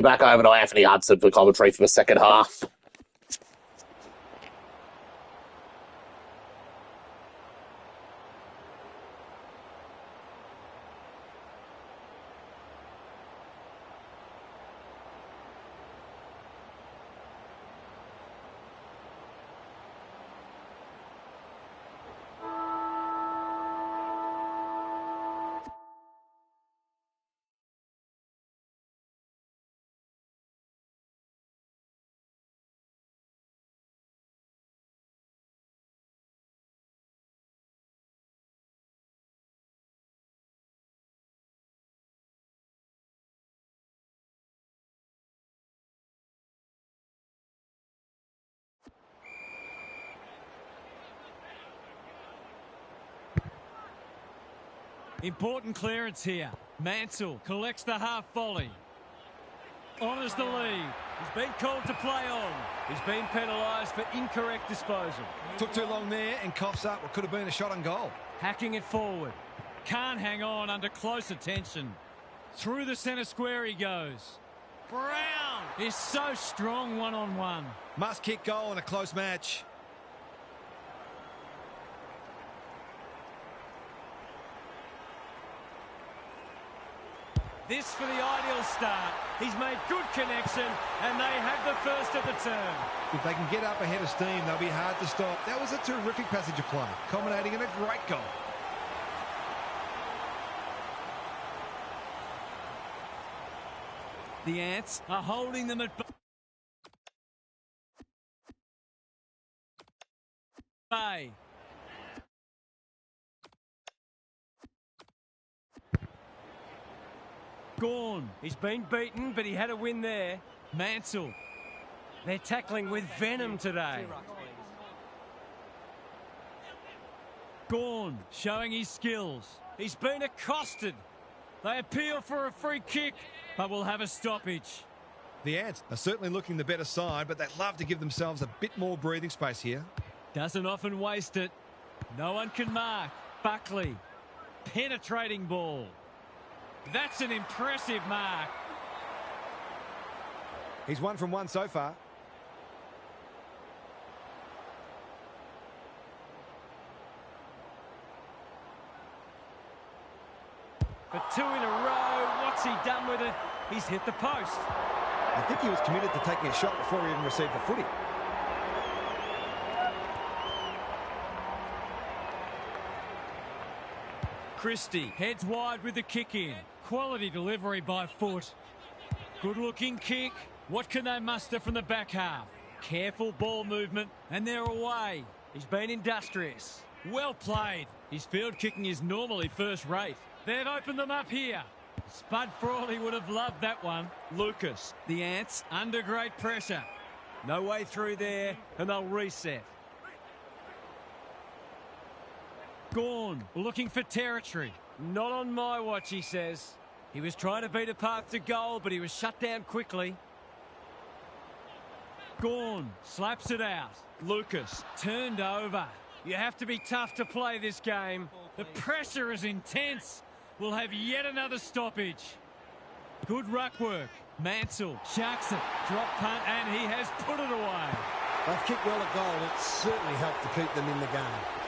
Back over to Anthony Hudson for commentary for the second half. Important clearance here. Mansell collects the half volley. Honours the lead. He's been called to play on. He's been penalised for incorrect disposal. Took too long there and coughs up what could have been a shot on goal. Hacking it forward. Can't hang on under close attention. Through the centre square he goes. Brown is so strong one-on-one. Must kick goal in a close match. This for the ideal start. He's made good connection, and they have the first of the turn. If they can get up ahead of steam, they'll be hard to stop. That was a terrific passage of play, culminating in a great goal. The Ants are holding them at bay. Gawn. He's been beaten, but he had a win there. Mansell. They're tackling with venom today. Gawn showing his skills. He's been accosted. They appeal for a free kick, but will have a stoppage. The Ants are certainly looking the better side, but they'd love to give themselves a bit more breathing space here. Doesn't often waste it. No one can mark. Buckley. Penetrating ball. That's an impressive mark. He's 1 from 1 so far. For 2 in a row, what's he done with it? He's hit the post. I think he was committed to taking a shot before he even received the footy. Christie heads wide with the kick in. Quality delivery by foot. Good looking kick. What can they muster from the back half? Careful ball movement and they're away. He's been industrious. Well played. His field kicking is normally first rate. They've opened them up here. Spud Frawley would have loved that one. Lucas. The Ants under great pressure. No way through there and they'll reset. Gawn looking for territory. Not on my watch, he says. He was trying to beat a path to goal, but he was shut down quickly. Gawn slaps it out. Lucas turned over. You have to be tough to play this game. The pressure is intense. We'll have yet another stoppage. Good ruck work. Mansell sharks it. Drop punt, and he has put it away. They've kicked well at goal. It certainly helped to keep them in the game.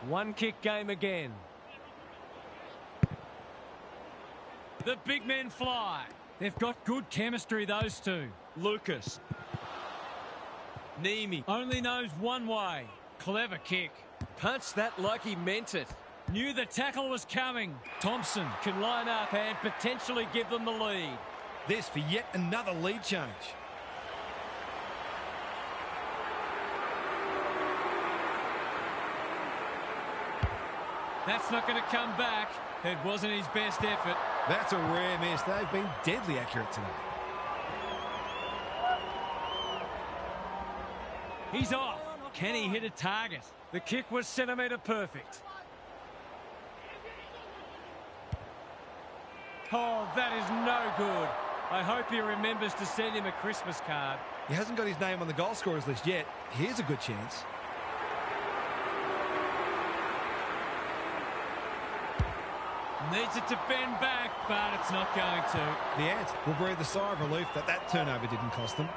One kick game again. The big men fly. They've got good chemistry, those two. Lucas. Neeme only knows one way. Clever kick. Punched that like he meant it. Knew the tackle was coming. Thompson can line up and potentially give them the lead. This for yet another lead change. That's not going to come back. It wasn't his best effort. That's a rare miss. They've been deadly accurate today. He's off. Can he hit a target? The kick was centimetre perfect. Oh, that is no good. I hope he remembers to send him a Christmas card. He hasn't got his name on the goal scorers list yet. Here's a good chance. Needs it to bend back, but it's not going to. The Ants will breathe a sigh of relief that that turnover didn't cost them.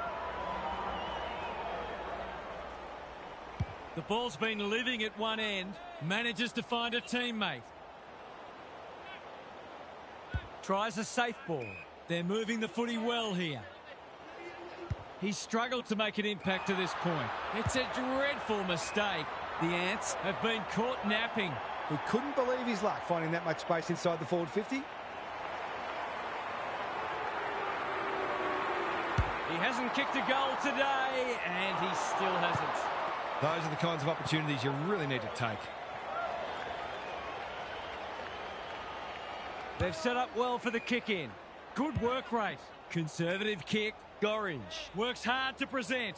The ball's been living at one end. Manages to find a teammate. Tries a safe ball. They're moving the footy well here. He's struggled to make an impact to this point. It's a dreadful mistake. The Ants have been caught napping. He couldn't believe his luck finding that much space inside the forward 50. He hasn't kicked a goal today, and he still hasn't. Those are the kinds of opportunities you really need to take. They've set up well for the kick-in. Good work rate. Conservative kick. Gorringe works hard to present.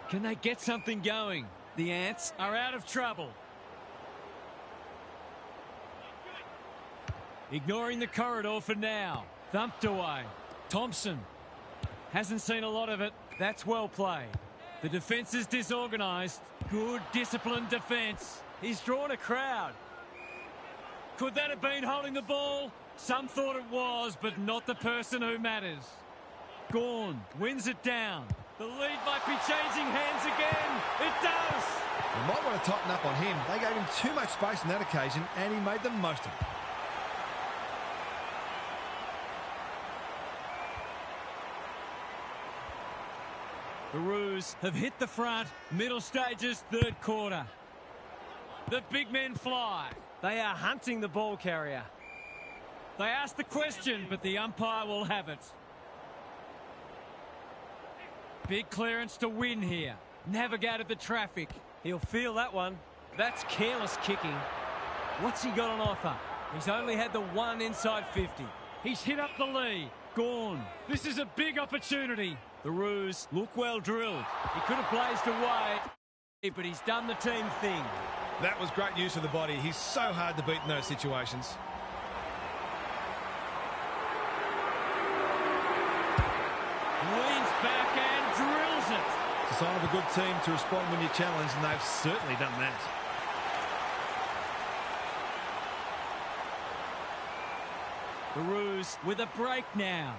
Can they get something going? The Ants are out of trouble. Ignoring the corridor for now. Thumped away. Thompson hasn't seen a lot of it. That's well played. The defence is disorganised. Good disciplined defence. He's drawn a crowd. Could that have been holding the ball? Some thought it was, but not the person who matters. Gawn wins it down. The lead might be changing hands again. It does. You might want to tighten up on him. They gave him too much space on that occasion, and he made the most of it. The Roos have hit the front. Middle stages, third quarter. The big men fly. They are hunting the ball carrier. They ask the question, but the umpire will have it. Big clearance to win here. Navigated the traffic. He'll feel that one. That's careless kicking. What's he got on offer? He's only had the one inside 50. He's hit up the lead. Gawn. This is a big opportunity. The Roos look well drilled. He could have blazed away, but he's done the team thing. That was great use of the body. He's so hard to beat in those situations. Leans back and drills it. It's a sign of a good team to respond when you're challenged, and they've certainly done that. The Roos with a break now.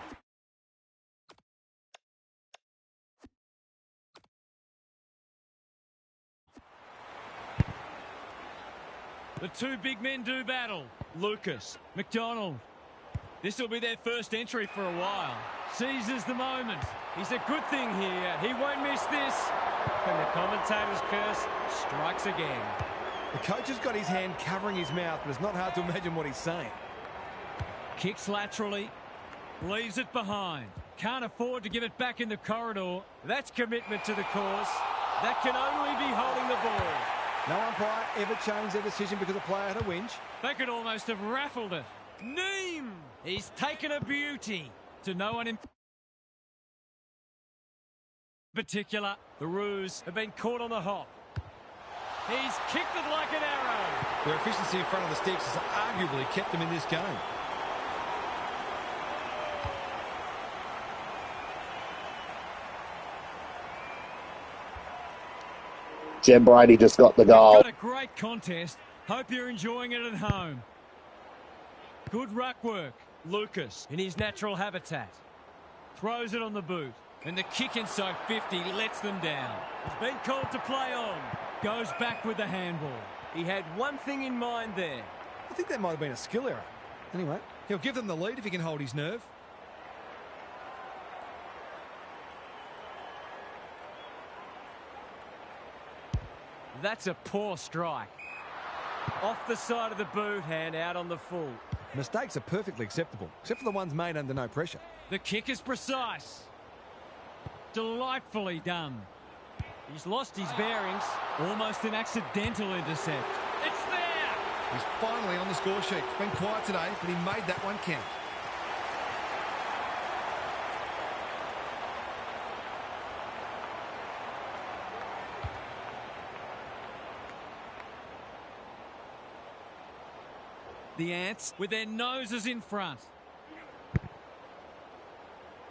The two big men do battle. Lucas, McDonald. This will be their first entry for a while. Seizes the moment. He's a good thing here. He won't miss this. And the commentator's curse strikes again. The coach has got his hand covering his mouth, but it's not hard to imagine what he's saying. Kicks laterally. Leaves it behind. Can't afford to give it back in the corridor. That's commitment to the cause. That can only be holding the ball. No umpire ever changed their decision because a player had a whinge. They could almost have raffled it. Neem! He's taken a beauty. To no one in particular, the Roos have been caught on the hop. He's kicked it like an arrow. Their efficiency in front of the sticks has arguably kept them in this game. Jem Brady just got the goal. Got a great contest. Hope you're enjoying it at home. Good ruck work. Lucas in his natural habitat. Throws it on the boot. And the kick inside 50 lets them down. He's been called to play on. Goes back with the handball. He had one thing in mind there. I think that might have been a skill error. Anyway, he'll give them the lead if he can hold his nerve. That's a poor strike. Off the side of the boot and out on the full. Mistakes are perfectly acceptable, except for the ones made under no pressure. The kick is precise. Delightfully done. He's lost his bearings. Almost an accidental intercept. It's there! He's finally on the score sheet. It's been quiet today, but he made that one count. The Ants with their noses in front.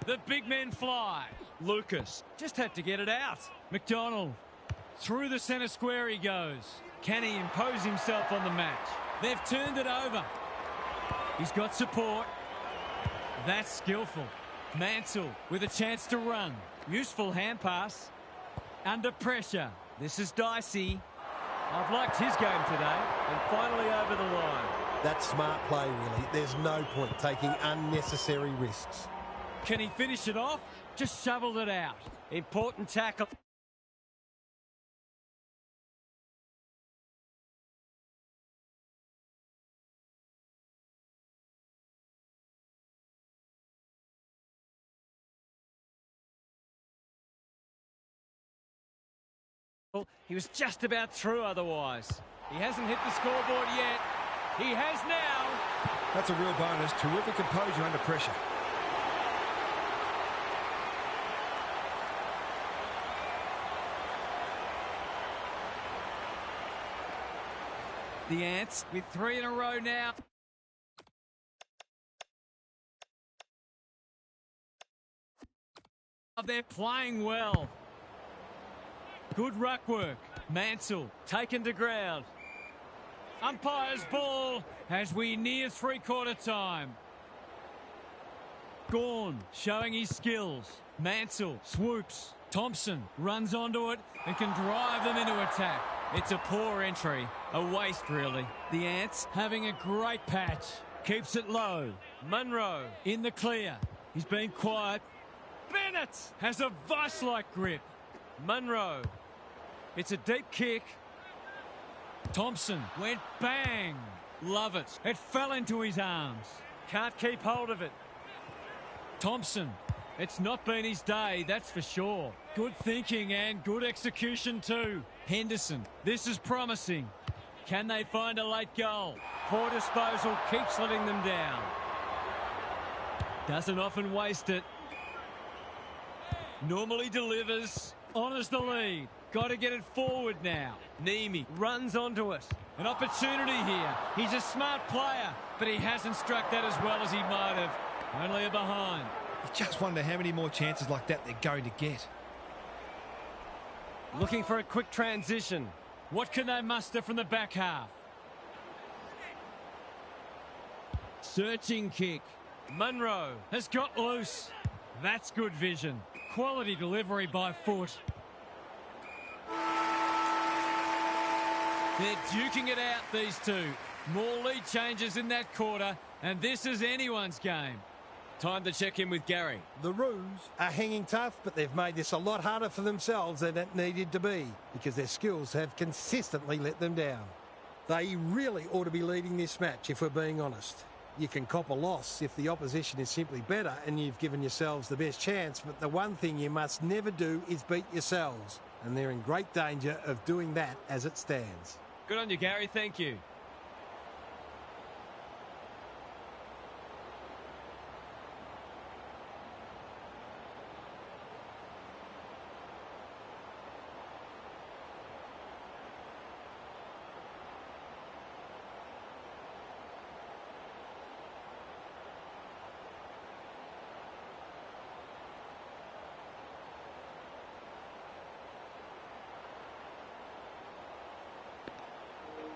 The big men fly. Lucas just had to get it out. McDonald. Through the centre square he goes. Can he impose himself on the match? They've turned it over. He's got support. That's skillful. Mansell with a chance to run. Useful hand pass. Under pressure. This is dicey. I've liked his game today. And finally over the line. That's smart play, really. There's no point taking unnecessary risks. Can he finish it off? Just shoveled it out. Important tackle. He was just about through otherwise. He hasn't hit the scoreboard yet. He has now. That's a real bonus. Terrific composure under pressure. The Ants with 3 in a row now. They're playing well. Good ruck work. Mansell taken to ground. Umpire's ball as we near three-quarter time. Gawn showing his skills. Mansell swoops. Thompson runs onto it and can drive them into attack. It's a poor entry. A waste, really. The Ants having a great patch. Keeps it low. Munro in the clear. He's been quiet. Bennett has a vice-like grip. Munro. It's a deep kick. Thompson went bang. Love it. It fell into his arms. Can't keep hold of it. Thompson. It's not been his day, that's for sure. Good thinking and good execution too. Henderson. This is promising. Can they find a late goal? Poor disposal keeps letting them down. Doesn't often waste it. Normally delivers. Honours the lead. Got to get it forward now. Neeme runs onto it. An opportunity here. He's a smart player, but he hasn't struck that as well as he might have. Only a behind. You just wonder how many more chances like that they're going to get. Looking for a quick transition. What can they muster from the back half? Searching kick. Munro has got loose. That's good vision. Quality delivery by foot. They're duking it out, these two. More lead changes in that quarter, and this is anyone's game. Time to check in with Gary. The Roos are hanging tough, but they've made this a lot harder for themselves than it needed to be because their skills have consistently let them down. They really ought to be leading this match, if we're being honest. You can cop a loss if the opposition is simply better and you've given yourselves the best chance, but the one thing you must never do is beat yourselves, and they're in great danger of doing that as it stands. Good on you, Gary. Thank you.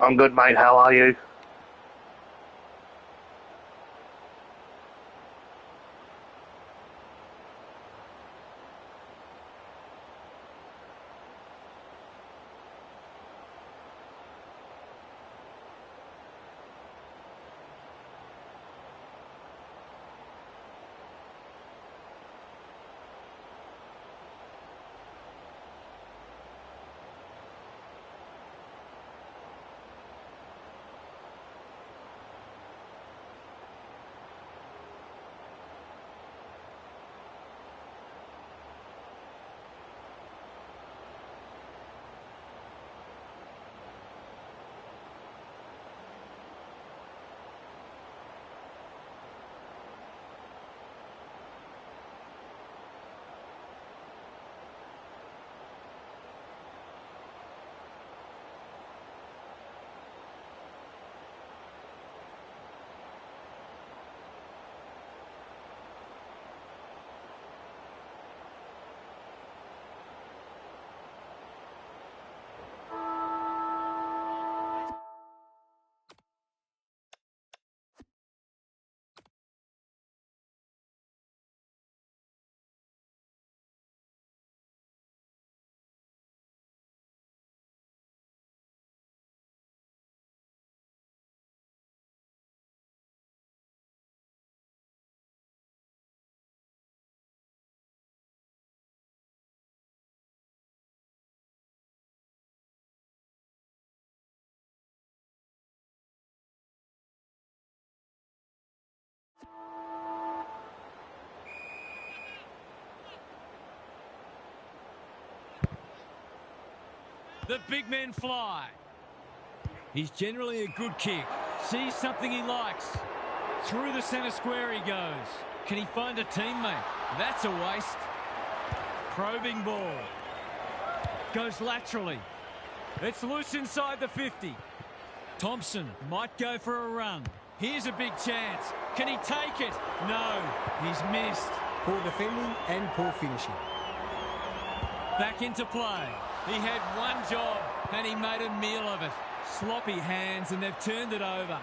I'm good, mate. How are you? The big men fly. He's generally a good kick. Sees something he likes. Through the centre square he goes. Can he find a teammate? That's a waste. Probing ball. Goes laterally. It's loose inside the 50. Thompson might go for a run. Here's a big chance. Can he take it? No, he's missed. Poor defending and poor finishing. Back into play. He had one job and he made a meal of it. Sloppy hands and they've turned it over.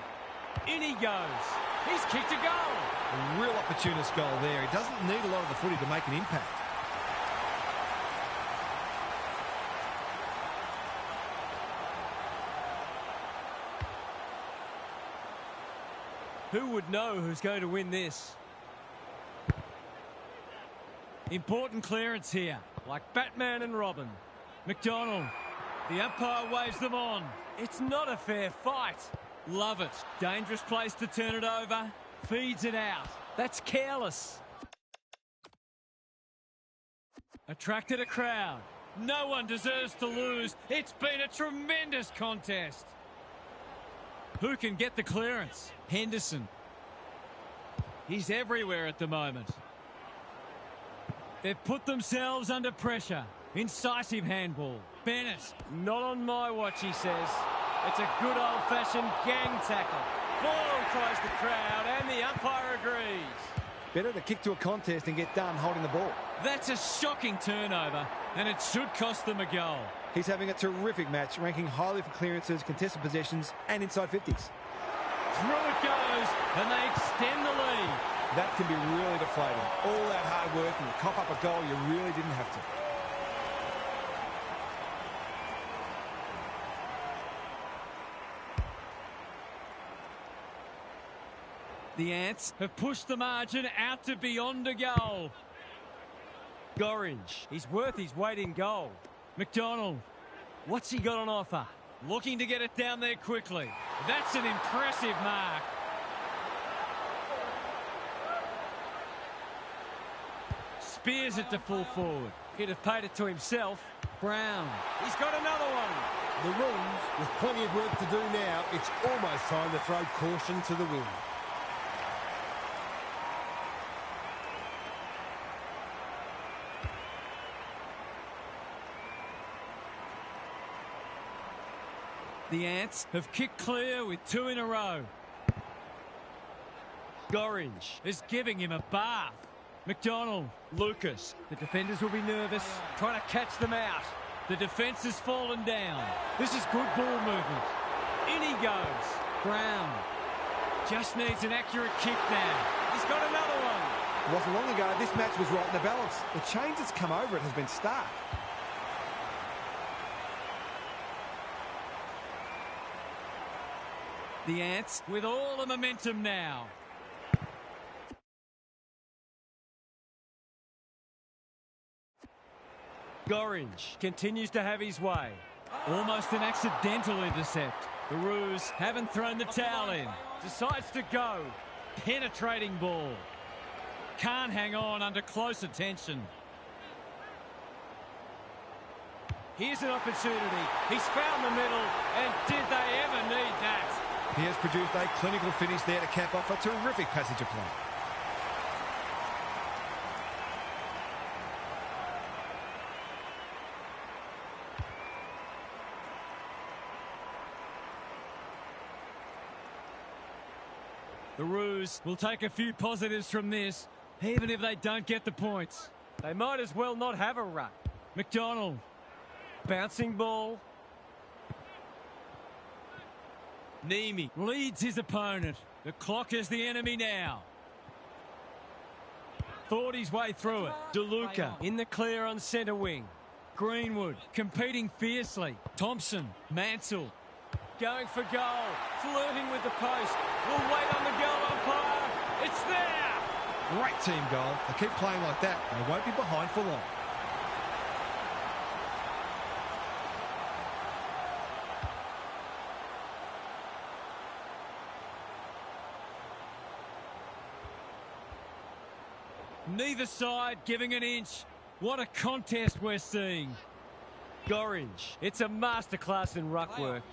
In he goes. He's kicked a goal. A real opportunist goal there. He doesn't need a lot of the footy to make an impact. Who would know who's going to win this? Important clearance here, like Batman and Robin. McDonald. The umpire waves them on. It's not a fair fight. Love it. Dangerous place to turn it over. Feeds it out. That's careless. Attracted a crowd. No one deserves to lose. It's been a tremendous contest. Who can get the clearance? Henderson. He's everywhere at the moment. They've put themselves under pressure. Incisive handball. Bennett. Not on my watch, he says. It's a good old-fashioned gang tackle. Ball, cries the crowd, and the umpire agrees. Better to kick to a contest and get done holding the ball. That's a shocking turnover, and it should cost them a goal. He's having a terrific match, ranking highly for clearances, contested possessions, and inside 50s. Through it goes, and they extend the lead. That can be really deflating. All that hard work and you cough up a goal you really didn't have to. The Ants have pushed the margin out to beyond a goal. Gorringe, he's worth his weight in gold. McDonald, what's he got on offer? Looking to get it down there quickly. That's an impressive mark. Spears it to full forward. He'd have paid it to himself. Brown, he's got another one. The Roos, with plenty of work to do now, it's almost time to throw caution to the wind. The Ants have kicked clear with 2 in a row. Gorringe is giving him a bath. McDonald, Lucas. The defenders will be nervous, trying to catch them out. The defence has fallen down. This is good ball movement. In he goes. Brown just needs an accurate kick now. He's got another one. It wasn't long ago this match was right in the balance. The change that's come over it has been stark. The Ants with all the momentum now. Gorringe continues to have his way. Almost an accidental intercept. The Roos haven't thrown the towel in. Decides to go. Penetrating ball. Can't hang on under close attention. Here's an opportunity. He's found the middle, and did they ever need that? He has produced a clinical finish there to cap off a terrific passage of play. The Roos will take a few positives from this, even if they don't get the points. They might as well not have a run. McDonald. Bouncing ball. Nemi leads his opponent. The clock is the enemy now. Thought his way through it. DeLuca in the clear on centre wing. Greenwood competing fiercely. Thompson, Mansell going for goal. Flirting with the post. Will wait on the goal umpire. It's there. Great team goal. They keep playing like that and they won't be behind for long. Neither side giving an inch. What a contest we're seeing. Gorringe. It's a masterclass in ruck work.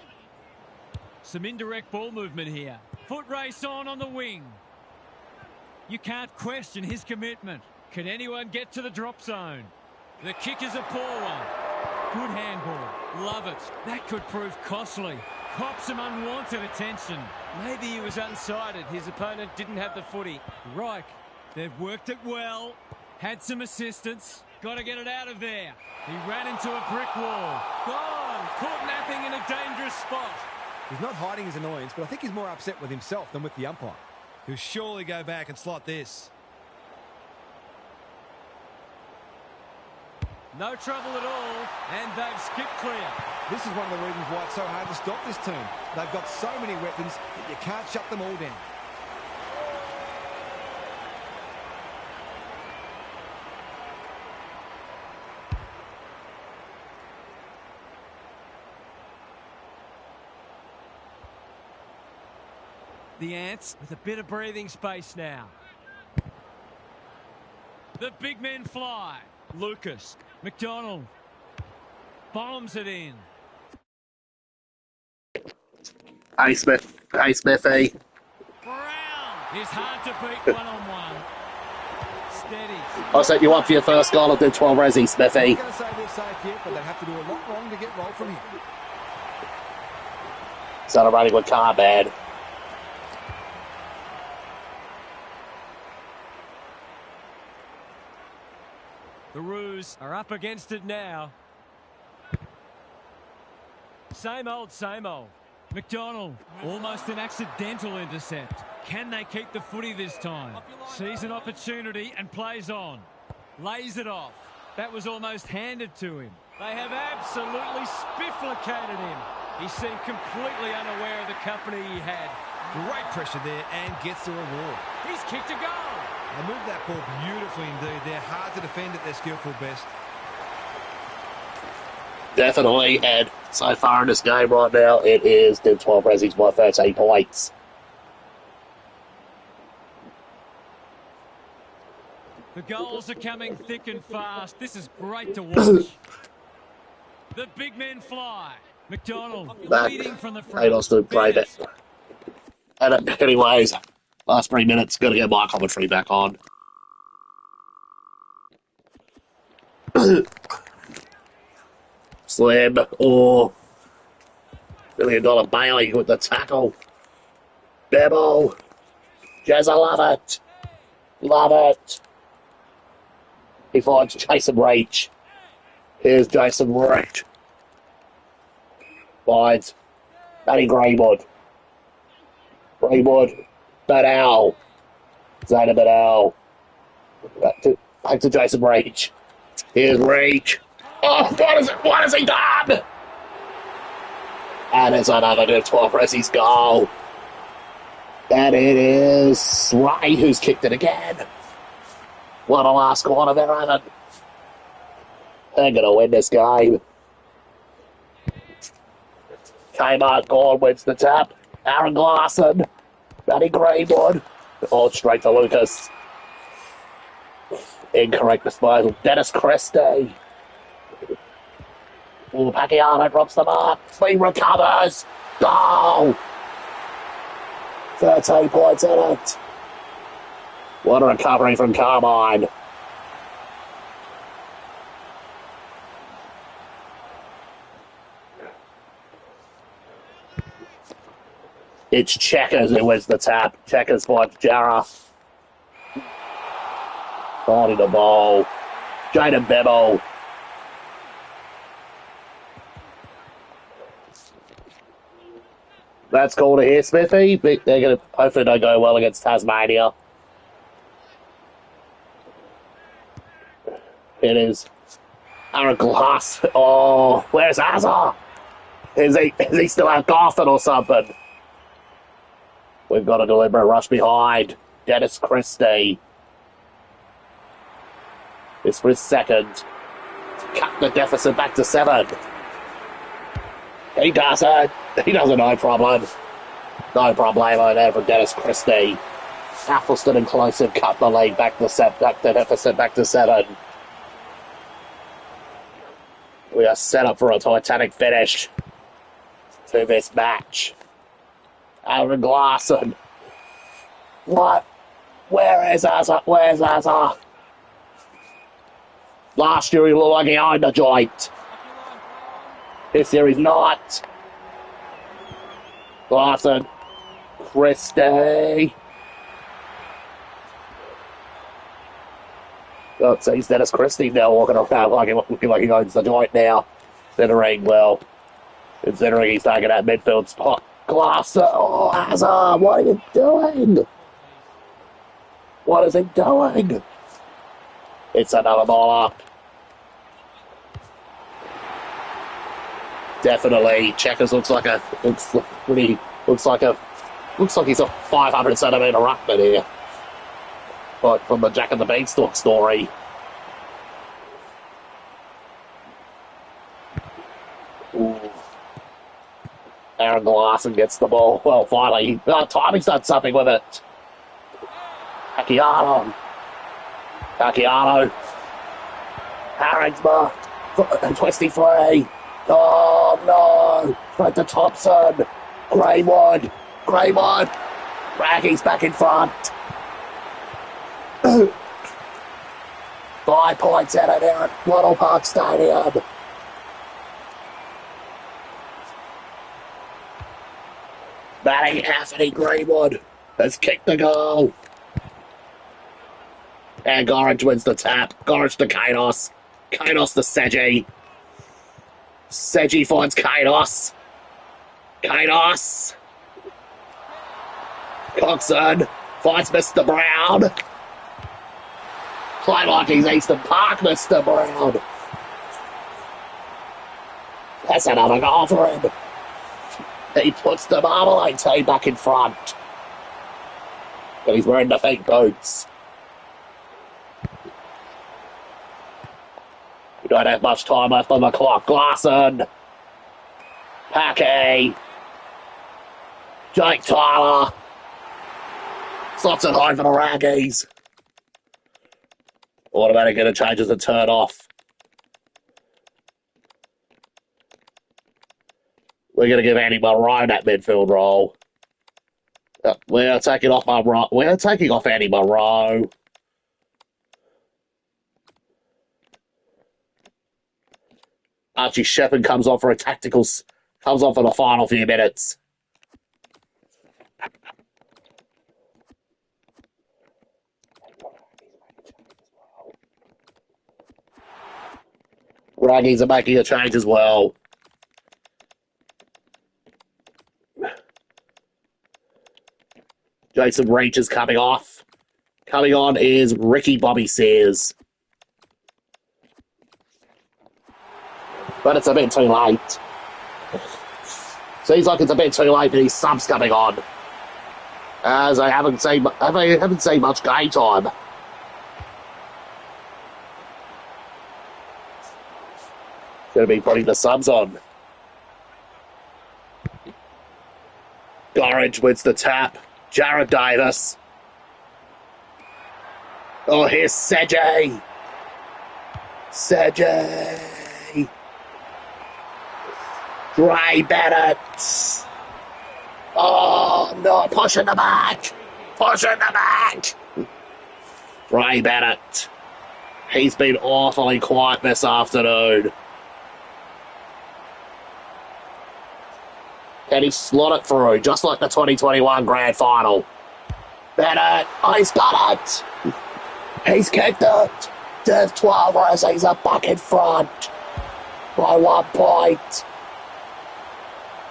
Some indirect ball movement here. Foot race on the wing. You can't question his commitment. Can anyone get to the drop zone? The kick is a poor one. Good handball. Love it. That could prove costly. Cops some unwanted attention. Maybe he was unsighted. His opponent didn't have the footy. Reich. They've worked it well. Had some assistance. Got to get it out of there. He ran into a brick wall. Gone. Caught napping in a dangerous spot. He's not hiding his annoyance, but I think he's more upset with himself than with the umpire. He'll surely go back and slot this. No trouble at all, and they've skipped clear. This is one of the reasons why it's so hard to stop this team. They've got so many weapons that you can't shut them all down. The Ants with a bit of breathing space now. The big men fly. Lucas. McDonald. Bombs it in. Hey, Smithy. Brown is hard to beat one-on-one. Steady. I set you up for your first goal of the 12 Ressies, Smithy. I'm going to say they're safe yet, but they have to do a lot wrong to get rolled from here. Celebrating with car, man. The Roos are up against it now. Same old, same old. McDonald, almost an accidental intercept. Can they keep the footy this time? Sees an opportunity and plays on. Lays it off. That was almost handed to him. They have absolutely spifflicated him. He seemed completely unaware of the company he had. Great pressure there and gets the reward. He's kicked a goal. They moved that ball beautifully indeed. They're hard to defend at their skillful best. Definitely, and so far in this game right now, it is Div 12 Ressies by 13 points. The goals are coming thick and fast. This is great to watch. The big men fly. McDonald leading from the front. Athelstone played it. And anyways, last 3 minutes, got to get my commentary back on. Slam or $1 million Bailey with the tackle. Bebo. Jazz, I love it. Love it. He finds Jason Reach. Here's Jason Reach. Finds Matty Greenwood. Greenwood. Badal. Zayna Badal. Back to Jason Reach. Here's Reach. Oh, what has he done? And it's another Div 12 Ressies goal. And it is Ray who's kicked it again. What a last quarter they're having. They're going to win this game. Kmart Gorn wins the tap. Aaron Glasson. Matty Greenwood. All straight to Lucas. Incorrect disposal. Dennis Christie. Pacquiao drops the mark. He recovers. Goal! 13 points in it. What a recovery from Carmine. It's Checkers who wins the tap. Checkers finds Jarrah. Finding the ball. Jaden Bebo. That's called a here, Smithy. They're going to hopefully don't go well against Tasmania. It is Aaron Glass. Oh, where's Azar? Is he still out golfing or something? We've got a deliberate rush behind. Dennis Christie. It's for his second. Cut the deficit back to 7. He does it. He does it, no problem. No problemo there for Dennis Christie. Athelstone and Closive cut the lead back the deficit back to 7. We are set up for a Titanic finish to this match. Aaron Glasson. What? Where is Azza? Where's Azza? Last year he looked like he owned the joint. This year he's not. Glasson. Christie. Oh, so he's Dennis Christie now walking around looking like he owns the joint now. Considering he's taking that midfield spot. Glasser, oh, Azza, what are you doing? What is he doing? It's another ball up. Definitely, Checkers looks like he's a 500 centimetre ruckman here. But from the Jack and the Beanstalk story. Ooh. Aaron Glasson gets the ball. Well, finally, timing's done something with it. Hackiano. Harringsma. 23. Oh, no. Right to Thompson. Greywood. Raggy's back in front. 5 points out of there at Waddle Park Stadium. Matty Anthony Greenwood has kicked the goal. And Gorringe wins the tap. Gorringe to Kainos. Kainos to Seji. Seji finds Kainos. Coxon finds Mr. Brown. Play like he's Eastern Park, Mr. Brown. That's another goal for him. He puts the Marmalade team back in front. But he's wearing the fake boots. We don't have much time left on the clock. Glasson. Packy. Jake Tyler. Slots it home for the Raggies. Automatic interchanges to turn off. We're going to give Andy Monroe that midfield role. We're taking off Andy Monroe. Archie Shepherd comes on for the final few minutes. Raggies are making a change as well. Jason Reach is coming off. Coming on is Ricky Bobby Sears. But it's a bit too late. Seems like it's a bit too late for these subs coming on. As I haven't seen much game time. Going to be putting the subs on. Gorringe wins the tap. Jared Davis. Oh, here's Seji. Gray Bennett. Oh, no, pushing the back. Gray Bennett. He's been awfully quiet this afternoon. And he slot it through, just like the 2021 Grand Final. Bennett, he's got it! He's kicked it! Dev 12 Ressies are back in front by 1 point.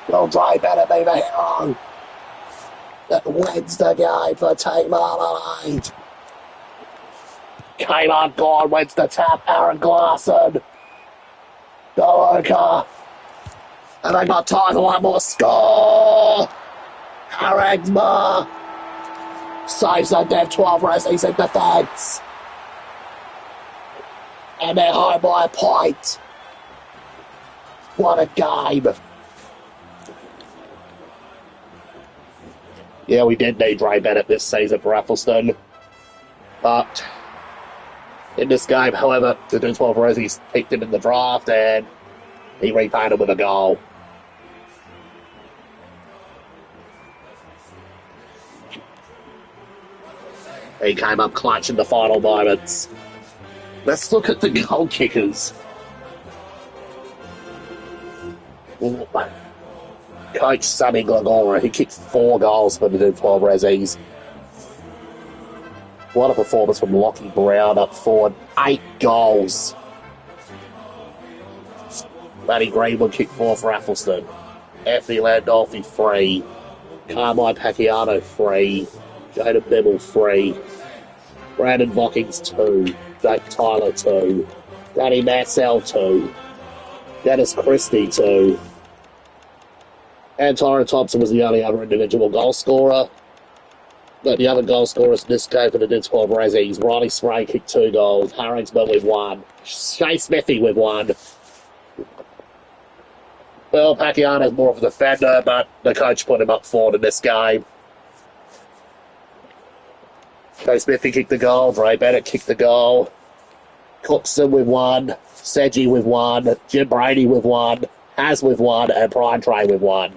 Will Dre Bennett be the hero that wins the game for Team Marmalade? Kmart Gone wins the tap. Aaron Glasson. Doloka. And they got time for one more score. Harringsma saves the Dev 12 Ressies in defence. And they're home by a point. What a game. Yeah, we did need Ray Bennett this season for Athelstone. But in this game, however, the 12 Ressies picked him in the draft and He repaid him with a goal. He came up clutch in the final moments. Let's look at the goal kickers. Coach Sammy Glegora, he kicked 4 goals for the 12 Ressies. What a performance from Lockie Brown up forward. 8 goals. Matty Greenwood kicked 4 for Athelstone. Anthony Landolfi 3. Carmine Pacquiao 3. Jaden Bibble 3. Brandon Vockings 2. Jake Tyler 2. Danny Mansell 2. Dennis Christie 2. And Tyron Thompson was the only other individual goal scorer. But the other goal scorers in this game for the 12 Ressies, Riley Spray kicked 2 goals, Harringsman with 1, Shea Smithy with 1. Well, Pacquiao's more of a defender, but the coach put him up forward in this game. Shea Smithy kicked the goal, Dre Bennett kicked the goal, Cookson with 1, Sedgy with 1, Jim Brady with 1, Has with 1, and Brian Trey with 1.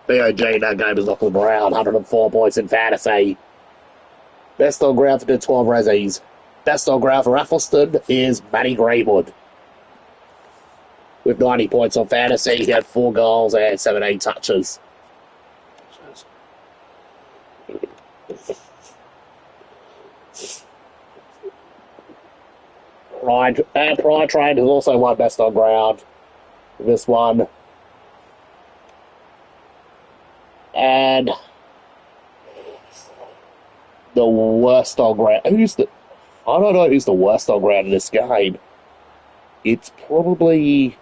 BOG in that game is Lachlan Brown, 104 points in fantasy. Best on ground for the 12 Ressies. Best on ground for Athelstone is Matty Greenwood. With 90 points on fantasy, he had 4 goals and 17 touches. Pride Train has also won best on ground. This one. And the worst on ground. I don't know who's the worst on ground in this game. It's probably.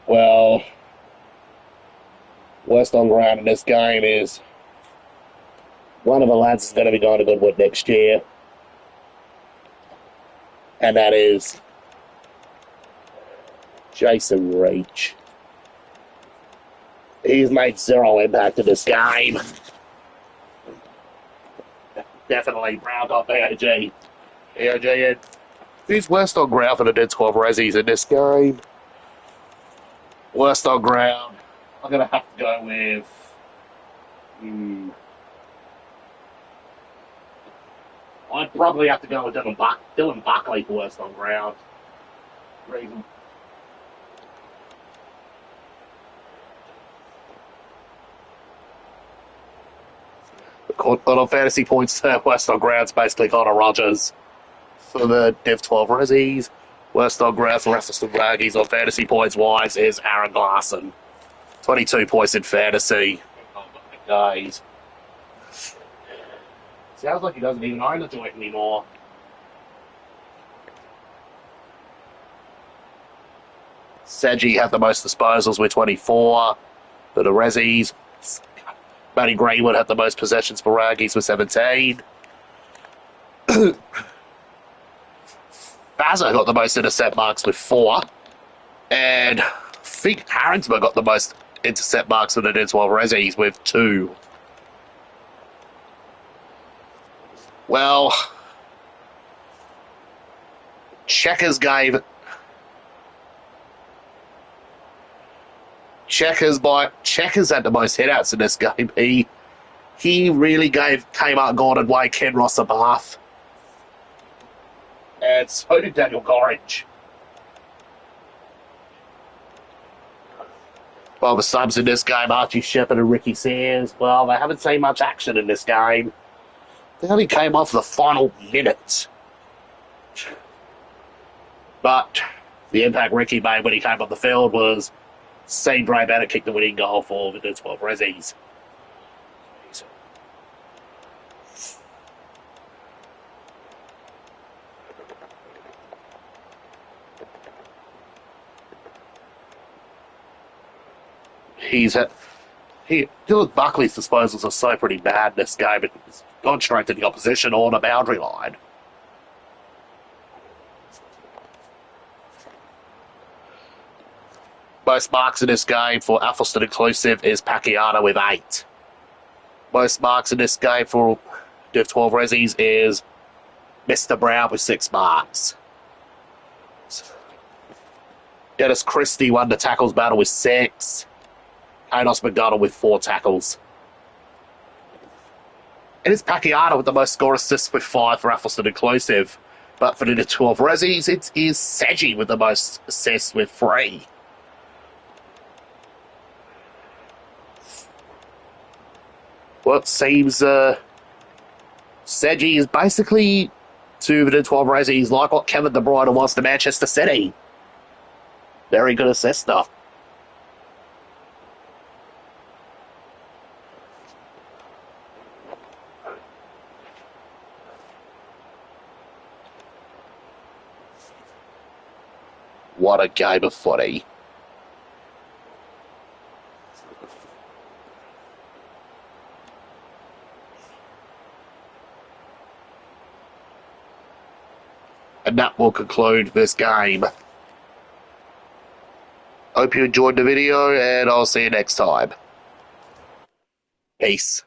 Well, worst on ground in this game is one of the lads is going to be going to Goodwood next year. And that is Jason Reach. He's made 0 impact in this game. Definitely Brown got BOG. BOG in. Who's worst on ground for the 12 Ressies in this game? Worst on ground. I'm going to have to go with. I'd probably have to go with Dylan Buckley for worst on ground. Reason. But on fantasy points, worst on ground's basically Connor Rogers for the Div 12 Ressies. Worst on ground for Athelstone Raggies on fantasy points wise is Aaron Glasson. 22 points in fantasy. Guys. Sounds like he doesn't even own the joint anymore. Sedgy had the most disposals with 24 for the Ressies. Matty Greenwood had the most possessions for Raggies with 17. Bazza got the most intercept marks with 4. And I think Harringsman got the most intercept marks for the 12 Ressies with 2. Well, Checkers had the most hitouts in this game. He really came out Gordon Way, Ken Ross a bath. And so did Daniel Gorringe. Well, the subs in this game, Archie Shepherd and Ricky Sands, well, they haven't seen much action in this game. They only came off the final minutes. But the impact Ricky made when he came on the field was seeing Dre Bennett kick the winning goal for the 12 Ressies. Dylan Buckley's disposals are so pretty bad in this game. It's gone straight to the opposition or the boundary line. Most marks in this game for Athelstone inclusive is Pacquiao with 8. most marks in this game for Div 12 Ressies is Mr. Brown with 6 marks. Dennis Christie won the tackles battle with 6. Anos McDonald with 4 tackles. It is Pacquiao with the most score assists with 5 for Athelstone inclusive. But for the 12 Ressies, it is Seji with the most assists with 3. Well, it seems Seji is basically, to the 12 Ressies, like what Kevin De Bruyne was to Manchester City. Very good assister. What a game of footy. And that will conclude this game. Hope you enjoyed the video, and I'll see you next time. Peace.